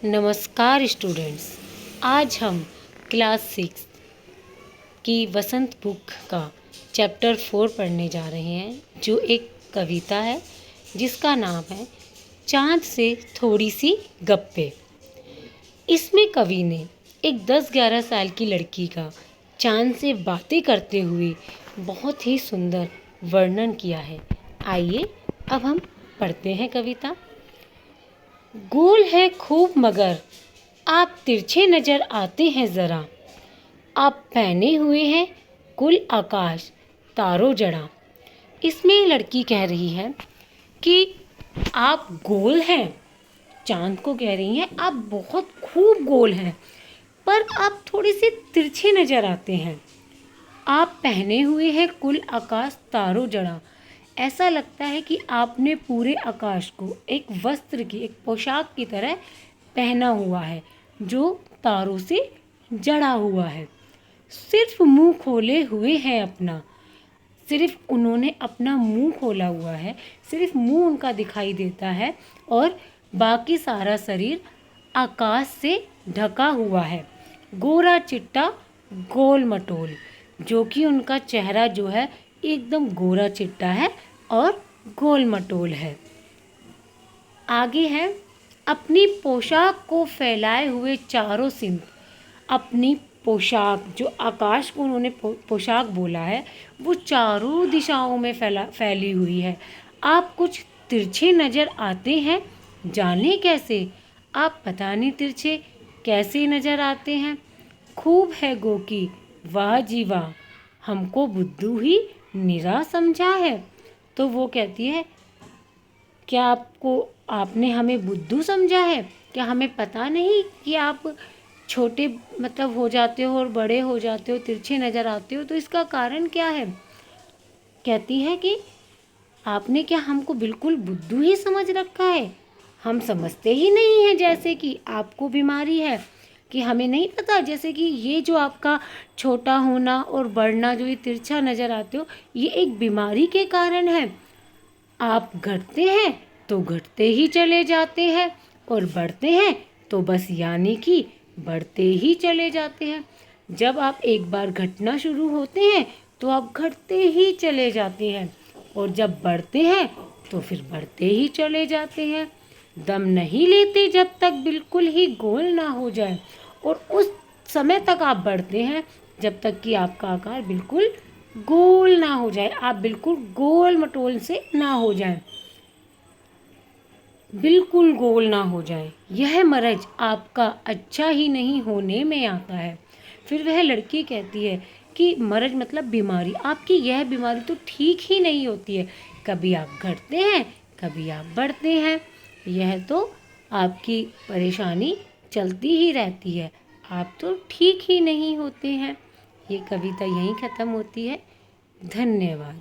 नमस्कार स्टूडेंट्स। आज हम क्लास 6 की वसंत बुक का चैप्टर 4 पढ़ने जा रहे हैं, जो एक कविता है जिसका नाम है चाँद से थोड़ी सी गप्पे। इसमें कवि ने एक 10-11 साल की लड़की का चाँद से बातें करते हुए बहुत ही सुंदर वर्णन किया है। आइए अब हम पढ़ते हैं कविता। गोल है खूब मगर आप तिरछे नजर आते हैं ज़रा, आप पहने हुए हैं कुल आकाश तारों जड़ा। इसमें लड़की कह रही है कि आप गोल हैं, चांद को कह रही हैं आप बहुत खूब गोल हैं, पर आप थोड़े से तिरछे नजर आते हैं। आप पहने हुए हैं कुल आकाश तारों जड़ा। ऐसा लगता है कि आपने पूरे आकाश को एक वस्त्र की, एक पोशाक की तरह पहना हुआ है जो तारों से जड़ा हुआ है। सिर्फ मुंह खोले हुए हैं अपना, सिर्फ उन्होंने अपना मुंह खोला हुआ है, सिर्फ मुंह उनका दिखाई देता है और बाकी सारा शरीर आकाश से ढका हुआ है। गोरा चिट्टा गोल मटोल, जो कि उनका चेहरा जो है एकदम गोरा चिट्टा है और गोल मटोल है। आगे है अपनी पोशाक को फैलाए हुए चारों सिंह। अपनी पोशाक, जो आकाश को उन्होंने पोशाक बोला है, वो चारों दिशाओं में फैली हुई है। आप कुछ तिरछे नज़र आते हैं, जाने कैसे? आप पता नहीं तिरछे कैसे नज़र आते हैं। खूब है गोकी वाह जी वाह, हमको बुद्धू ही निरा समझा है। तो वो कहती है, क्या आपने हमें बुद्धू समझा है? क्या हमें पता नहीं कि आप छोटे मतलब हो जाते हो और बड़े हो जाते हो, तिरछे नज़र आते हो? तो इसका कारण क्या है? कहती है कि आपने क्या हमको बिल्कुल बुद्धू ही समझ रखा है? हम समझते ही नहीं हैं जैसे कि आपको बीमारी है, कि हमें नहीं पता जैसे कि ये जो आपका छोटा होना और बढ़ना, जो ये तिरछा नज़र आते हो, ये एक बीमारी के कारण है। आप घटते हैं तो घटते ही चले जाते हैं और बढ़ते हैं तो बस यानी कि बढ़ते ही चले जाते हैं। जब आप एक बार घटना शुरू होते हैं तो आप घटते ही चले जाते हैं, और जब बढ़ते हैं तो फिर बढ़ते ही चले जाते हैं। दम नहीं लेते जब तक बिल्कुल ही गोल ना हो जाए, और उस समय तक आप बढ़ते हैं जब तक कि आपका आकार बिल्कुल गोल ना हो जाए, आप बिल्कुल गोल मटोल से ना हो जाए, बिल्कुल गोल ना हो जाए। यह मरज आपका अच्छा ही नहीं होने में आता है। फिर वह लड़की कहती है कि मरज मतलब बीमारी, आपकी यह बीमारी तो ठीक ही नहीं होती है। कभी आप घटते हैं, कभी आप बढ़ते हैं, यह तो आपकी परेशानी चलती ही रहती है, आप तो ठीक ही नहीं होते हैं। ये कविता यहीं ख़त्म होती है। धन्यवाद।